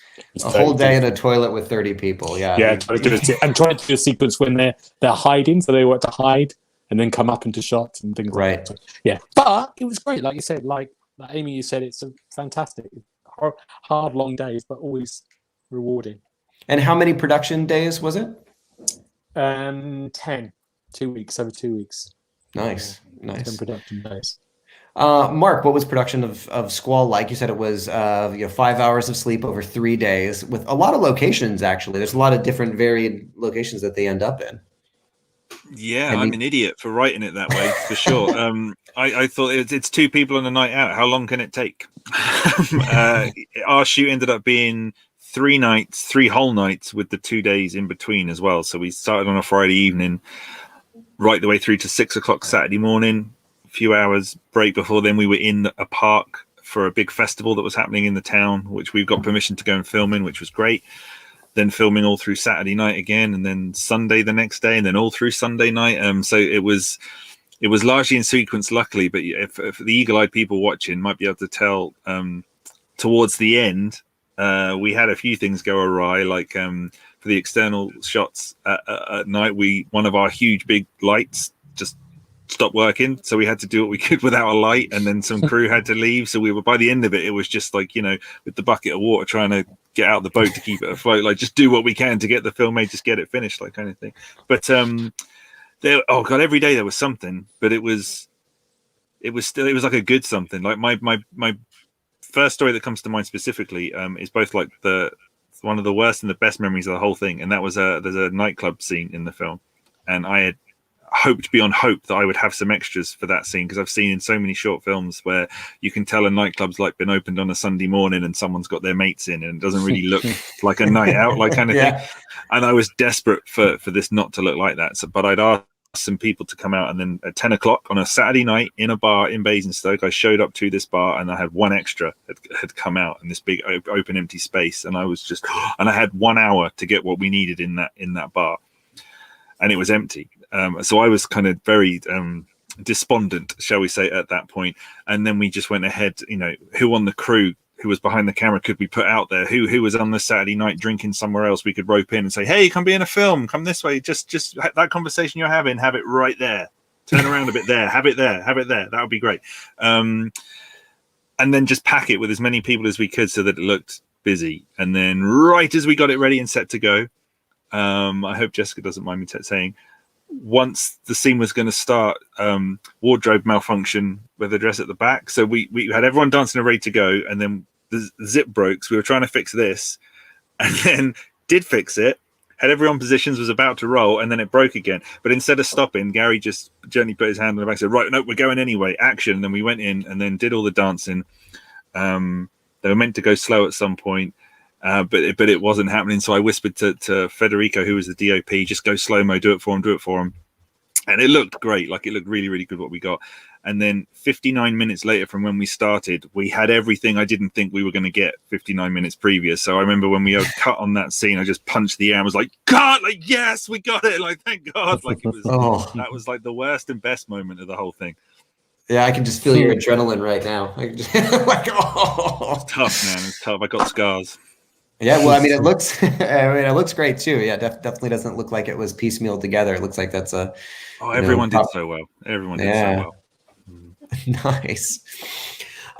I: A whole day in a toilet with 30 people, yeah.
K: Yeah, trying to do a sequence when they're hiding, so they want to hide and then come up into shots and things like that. Yeah, but it was great. Like you said, like Amy, you said, it's a fantastic, hard, long days, but always rewarding.
I: And how many production days was it?
K: 10. 2 weeks, over 2 weeks.
I: Nice.
K: 10 production days.
I: Mark, what was production of Squall like? You said it was 5 hours of sleep over 3 days with a lot of locations, actually. There's a lot of different varied locations that they end up in.
G: Yeah, I'm an idiot for writing it that way, for sure. I thought it's 2 people on a night out. How long can it take? Our shoot ended up being 3 nights, 3 whole nights with the 2 days in between as well. So we started on a Friday evening, right the way through to 6 o'clock Saturday morning. A few hours break before then we were in a park for a big festival that was happening in the town, which we've got permission to go and film in, which was great. Then filming all through Saturday night again, and then Sunday the next day, and then all through Sunday night. So it was largely in sequence, luckily. But if the eagle-eyed people watching might be able to tell, towards the end, we had a few things go awry. Like for the external shots at night, one of our huge big lights just stopped working, so we had to do what we could without a light, and then some crew had to leave. So we were, by the end of it, it was just like, with the bucket of water trying to get out the boat to keep it afloat, like just do what we can to get the film made, just get it finished, like kind of thing. But every day there was something, but it was like a good something. Like my first story that comes to mind specifically is both like one of the worst and the best memories of the whole thing, and that was there's a nightclub scene in the film, and I had hoped beyond hope that I would have some extras for that scene, because I've seen in so many short films where you can tell a nightclub's like been opened on a Sunday morning and someone's got their mates in and it doesn't really look like a night out, like kind of thing. And I was desperate for this not to look like that. But I'd asked some people to come out, and then at 10 o'clock on a Saturday night in a bar in Basingstoke, I showed up to this bar and I had one extra had come out in this big open empty space, and I was and I had 1 hour to get what we needed in that bar, and it was empty. So I was kind of very despondent, shall we say, at that point. And then we just went ahead, who on the crew, who was behind the camera, could we put out there? Who was on the Saturday night drinking somewhere else, we could rope in and say, hey, come be in a film, come this way. Just that conversation you're having, have it right there. Turn around a bit there, have it there. That would be great. And then just pack it with as many people as we could so that it looked busy. And then right as we got it ready and set to go, I hope Jessica doesn't mind me saying, once the scene was going to start, wardrobe malfunction with the dress at the back. So we had everyone dancing and ready to go, and then the zip broke. So we were trying to fix this, and then did fix it, had everyone positions, was about to roll, and then it broke again. But instead of stopping, Gary just gently put his hand on the back and said, right, no, we're going anyway, action. And then we went in and then did all the dancing. They were meant to go slow at some point. But it wasn't happening. So I whispered to Federico, who was the DOP, just go slow-mo, do it for him. And it looked great. Like, it looked really, really good what we got. And then 59 minutes later from when we started, we had everything I didn't think we were going to get 59 minutes previous. So I remember when we had cut on that scene, I just punched the air and was like, God, like, yes, we got it. Like, thank God. Like, it was, that was like the worst and best moment of the whole thing.
I: Yeah, I can just feel your adrenaline right now. Like,
G: It's tough, man. It's tough. I got scars.
I: Yeah, well, I mean, it looks, it looks great too. Yeah, definitely doesn't look like it was piecemeal together. It looks like that's a.
G: Everyone did so well. Everyone did so well.
I: Nice.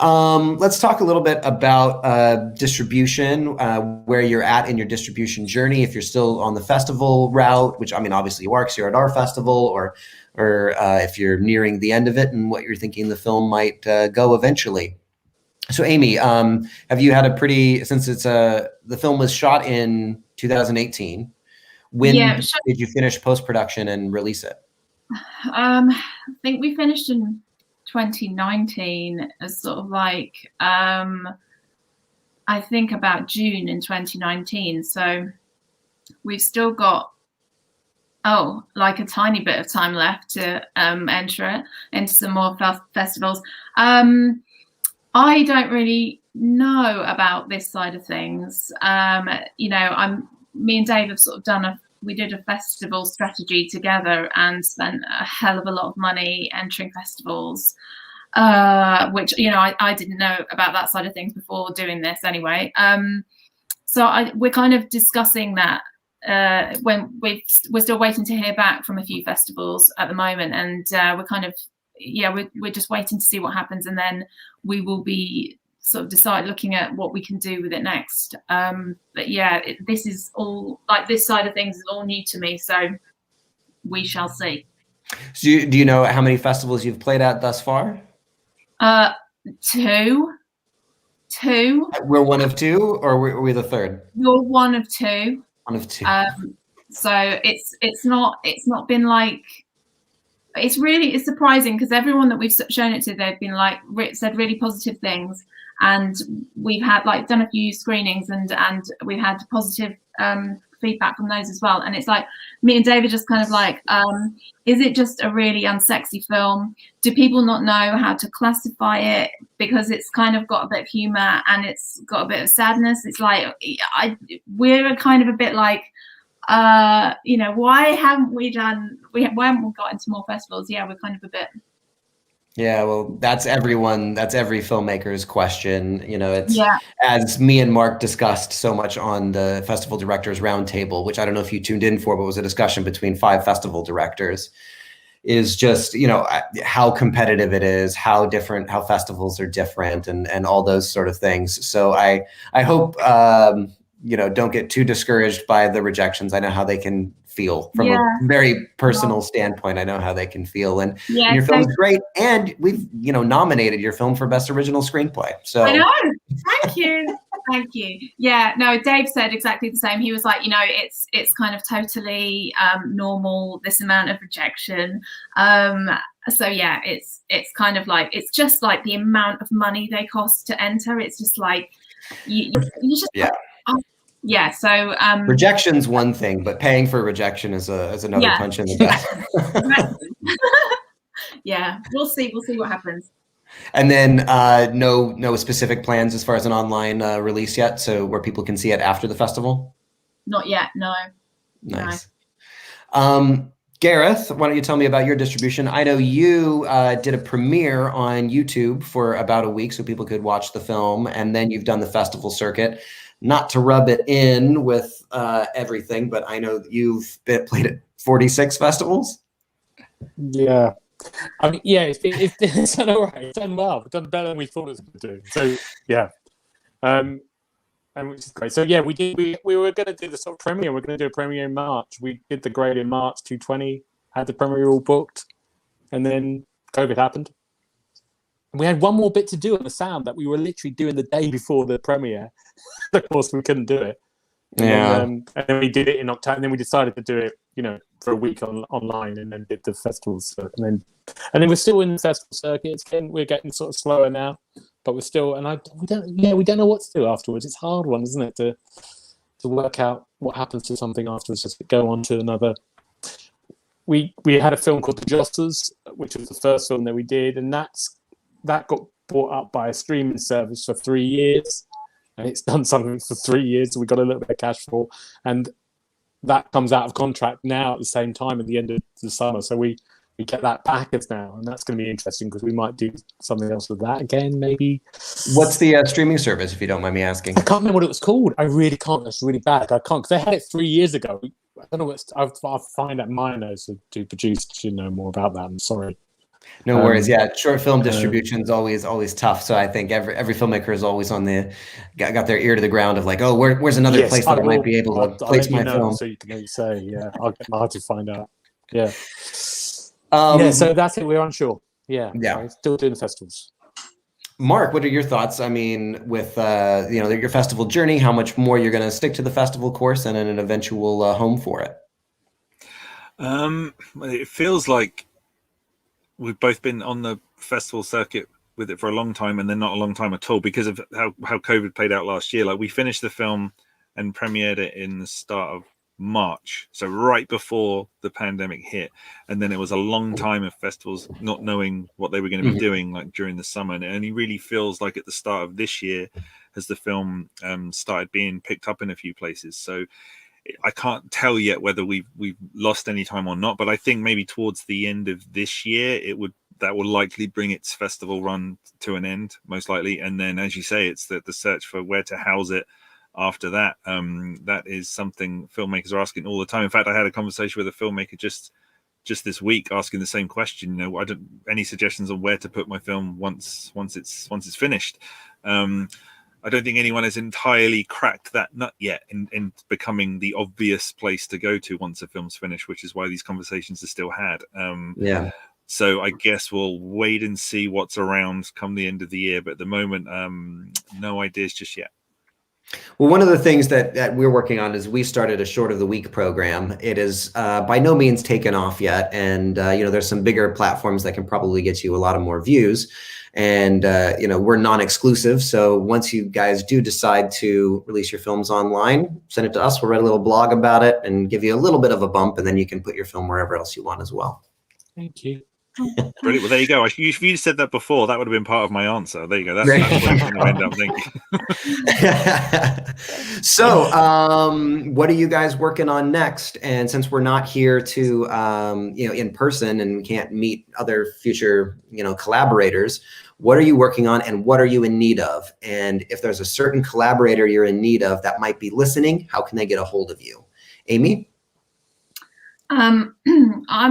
I: Let's talk a little bit about distribution, where you're at in your distribution journey. If you're still on the festival route, which I mean, obviously you are, because you're at our festival, or if you're nearing the end of it, and what you're thinking the film might go eventually. So Amy, have you had since it's the film was shot in 2018, when did you finish post-production and release it?
J: I think we finished in 2019, as sort of like, I think about June in 2019. So we've still got, like a tiny bit of time left to enter it into some more festivals. I don't really know about this side of things. Me and Dave have sort of done we did a festival strategy together and spent a hell of a lot of money entering festivals, which, you know, I didn't know about that side of things before doing this anyway. So we're kind of discussing that when we're still waiting to hear back from a few festivals at the moment, and we're kind of, we're just waiting to see what happens, and then we will be sort of looking at what we can do with it next. But yeah, this is all, like, this side of things is all new to me, so we shall see.
I: So do you know how many festivals you've played at thus far?
J: Two.
I: We're one of two, or were we the third?
J: You're one of two.
I: One of two.
J: So it's not been like, it's surprising, because everyone that we've shown it to, they've been like said really positive things, and we've had done a few screenings, and we've had positive feedback from those as well. And it's like, me and David just kind of like, is it just a really unsexy film? Do people not know how to classify it? Because it's kind of got a bit of humor and it's got a bit of sadness. It's like, we're kind of a bit like, you know, why haven't we got into more festivals? Yeah, we're kind of a bit.
I: Yeah, well, that's every filmmaker's question. You know, it's as me and Mark discussed so much on the Festival Directors Roundtable, which I don't know if you tuned in for, but was a discussion between 5 festival directors, is just, you know, how competitive it is, how festivals are different, and all those sort of things. So I hope, you know, don't get too discouraged by the rejections. I know how they can feel from a very personal standpoint. I know how they can feel, and your film is great. And we've, you know, nominated your film for Best Original Screenplay. So
J: I know. Thank you. Thank you. Yeah, no, Dave said exactly the same. He was like, you know, it's kind of totally normal, this amount of rejection. So yeah, it's kind of like, it's just like the amount of money they cost to enter. It's just like you just yeah. So
I: rejection's one thing, but paying for rejection is another punch in the gut.
J: Yeah, we'll see what happens.
I: And then no specific plans as far as an online release yet, so where people can see it after the festival?
J: Not yet, no.
I: Nice. No. Gareth, why don't you tell me about your distribution? I know you did a premiere on YouTube for about a week so people could watch the film, and then you've done the festival circuit. Not to rub it in with everything, but I know you've played at 46 festivals.
K: Yeah. I mean, yeah, it's done all right. It's done well. It's done better than we thought it was going to do. So, yeah. And which is great. So, yeah, we were going to do the sort of premiere. We're going to do a premiere in March. We did the grade in March 2020, had the premiere all booked, and then COVID happened. And we had one more bit to do on the sound that we were literally doing the day before the premiere. Of course, we couldn't do it. And then we did it in October, and then we decided to do it, you know, for a week online, and then did the festivals. And then we're still in the festival circuit. We're getting sort of slower now, but we're still. And we don't know what to do afterwards. It's a hard one, isn't it, to work out what happens to something afterwards. Just go on to another. We had a film called The Josters, which was the first film that we did, and that got bought up by a streaming service for 3 years. And it's done something for 3 years, so we got a little bit of cash for, and that comes out of contract now at the same time at the end of the summer. So we get that back now, and that's going to be interesting because we might do something else with that again, maybe.
I: What's the streaming service, if you don't mind me asking?
K: I can't remember what it was called. I really can't. That's really bad. I can't, because they had it 3 years ago. I don't know what. I'll find out my notes to produce to know more about that. I'm sorry.
I: No worries. Yeah, short film distribution is always tough. So I think every filmmaker is always on got their ear to the ground of like, oh, where's another place that I might be able to place my film.
K: So you can maybe say, yeah, I'll get Mark to find out. Yeah. So that's it. We're unsure. Yeah. We're still doing the festivals.
I: Mark, what are your thoughts? I mean, with your festival journey, how much more you're going to stick to the festival course and an eventual home for it?
G: It feels like we've both been on the festival circuit with it for a long time, and then not a long time at all because of how COVID played out last year. Like, we finished the film and premiered it in the start of March, so right before the pandemic hit, and then it was a long time of festivals not knowing what they were going to be doing, like during the summer. And it only really feels like at the start of this year has the film started being picked up in a few places. So I can't tell yet whether we've lost any time or not, but I think maybe towards the end of this year that will likely bring its festival run to an end, most likely. And then, as you say, it's the search for where to house it after that. That is something filmmakers are asking all the time. In fact, I had a conversation with a filmmaker just this week asking the same question. Any suggestions on where to put my film once it's finished? I don't think anyone has entirely cracked that nut yet in becoming the obvious place to go to once a film's finished, which is why these conversations are still had. So I guess we'll wait and see what's around come the end of the year. But at the moment, no ideas just yet.
I: Well, one of the things that we're working on is we started a short of the week program. It is by no means taken off yet. And, there's some bigger platforms that can probably get you a lot of more views. And, we're non-exclusive. So once you guys do decide to release your films online, send it to us. We'll write a little blog about it and give you a little bit of a bump. And then you can put your film wherever else you want as well.
K: Thank you.
G: Brilliant. Well, there you go. If you said that before, that would have been part of my answer. There you go. That's where I'm going to end up. Thank you.
I: So, what are you guys working on next? And since we're not here to, in person and we can't meet other future, collaborators, what are you working on and what are you in need of? And if there's a certain collaborator you're in need of that might be listening, how can they get a hold of you? Amy?
J: I'm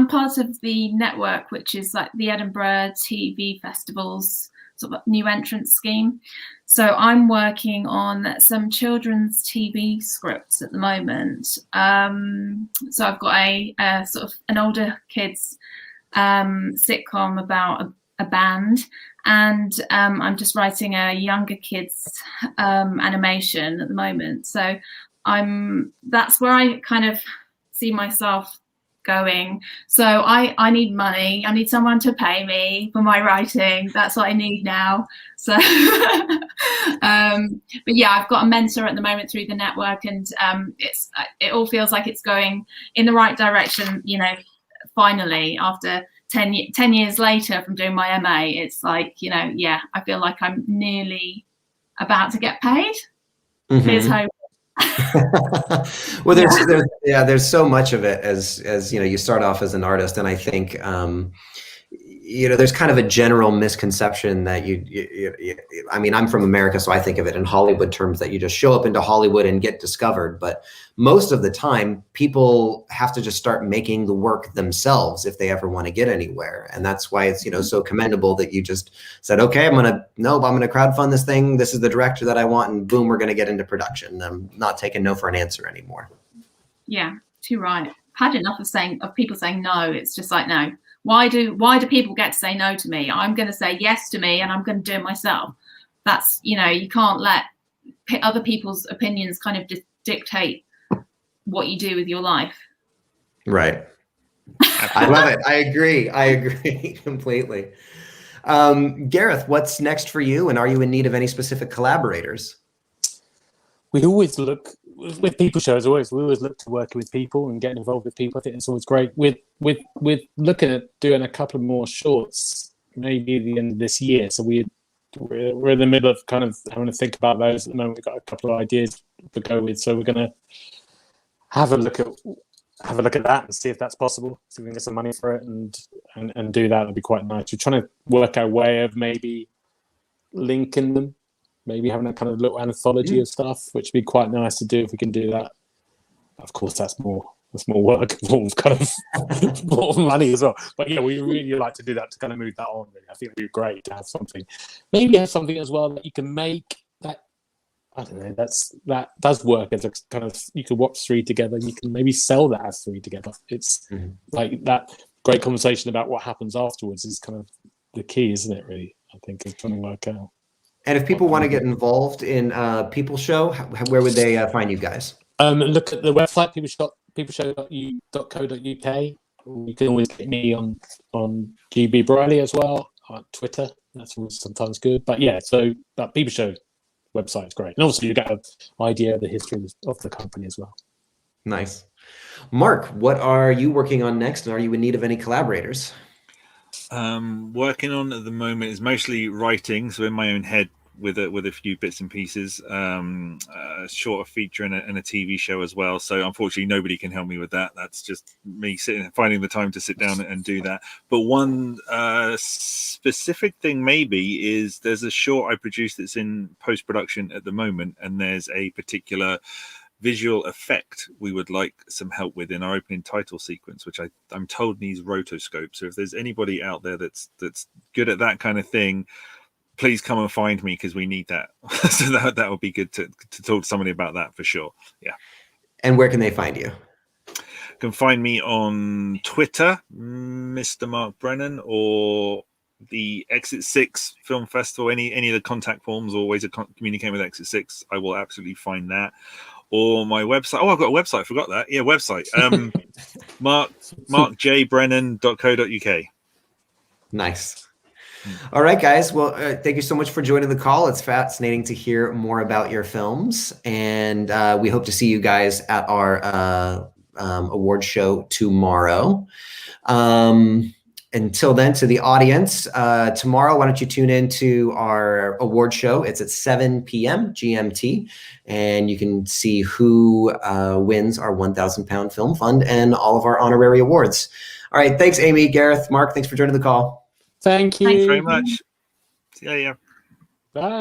J: part of the network, which is like the Edinburgh TV Festival's sort of new entrance scheme. So I'm working on some children's TV scripts at the moment. So I've got a sort of an older kids sitcom about a band, and I'm just writing a younger kids animation at the moment. So that's where I kind of see myself going. So I need money. I need someone to pay me for my writing. That's what I need now. So, but yeah, I've got a mentor at the moment through the network, and it all feels like it's going in the right direction. Finally, after 10 years later from doing my MA, it's like, I feel like I'm nearly about to get paid.
I: Mm-hmm.
J: Here's hope.
I: Well, there's so much of it as you start off as an artist, and I think there's kind of a general misconception that I mean, I'm from America, so I think of it in Hollywood terms, that you just show up into Hollywood and get discovered. But most of the time, people have to just start making the work themselves if they ever want to get anywhere. And that's why it's, so commendable that you just said, okay, I'm going to crowdfund this thing. This is the director that I want. And boom, we're going to get into production. I'm not taking no for an answer anymore.
J: Yeah, too right. I've had enough of people saying no. It's just like, no. Why do people get to say no to me? I'm going to say yes to me, and I'm going to do it myself. That's, you can't let other people's opinions kind of dictate what you do with your life.
I: Right. I love it. I agree completely. Gareth, what's next for you? And are you in need of any specific collaborators?
K: We always look with people shows. We always look to working with people and getting involved with people. I think it's always great. With looking at doing a couple of more shorts, maybe at the end of this year. So we're in the middle of kind of having to think about those at the moment. We've got a couple of ideas to go with, so we're going to have a look at that and see if that's possible. See if we can get some money for it and do that. That'd be quite nice. We're trying to work our way of maybe linking them. Maybe having a kind of little anthology of stuff, which would be quite nice to do if we can do that. Of course, that's more work, more kind of more money as well. But yeah, we really like to do that to kind of move that on. Really. I think it'd be great to have something. Maybe have something as well that you can make that, I don't know, that does work as a kind of, you could watch 3 together. You can maybe sell that as 3 together. It's like that great conversation about what happens afterwards is kind of the key, isn't it? Really, I think, is trying to work out.
I: And if people want to get involved in People Show, where would they find you guys?
K: Look at the website, peopleshow.co.uk. You can always get me on GB Brierley as well, on Twitter. That's always sometimes good. But yeah, so that People Show website is great. And also you get an idea of the history of the company as well.
I: Nice. Mark, what are you working on next? And are you in need of any collaborators?
G: Working on at the moment is mostly writing, so in my own head with a few bits and pieces, a shorter feature and a TV show as well. So unfortunately, nobody can help me with that. That's just me finding the time to sit down and do that. But one specific thing maybe is there's a short I produced that's in post-production at the moment, and there's a particular visual effect we would like some help with in our opening title sequence, which I'm told needs rotoscope. So if there's anybody out there that's good at that kind of thing, please come and find me, because we need that. So that would be good to talk to somebody about that for sure. Yeah.
I: And where can they find you?
G: You can find me on Twitter, Mr. Mark Brennan, or the Exit 6 Film Festival. Any of the contact forms or ways of communicating with Exit 6, I will absolutely find that. Or my website. Oh, I've got a website. I forgot that. Yeah, website. markjbrennan.co.uk.
I: Nice. All right, guys. Well, thank you so much for joining the call. It's fascinating to hear more about your films. And we hope to see you guys at our award show tomorrow. Until then, to the audience, tomorrow, why don't you tune in to our award show? It's at 7 p.m. GMT, and you can see who wins our £1,000 film fund and all of our honorary awards. All right, thanks, Amy, Gareth, Mark, thanks for joining the call.
K: Thank you.
G: Thanks very much. Yeah.
K: Bye.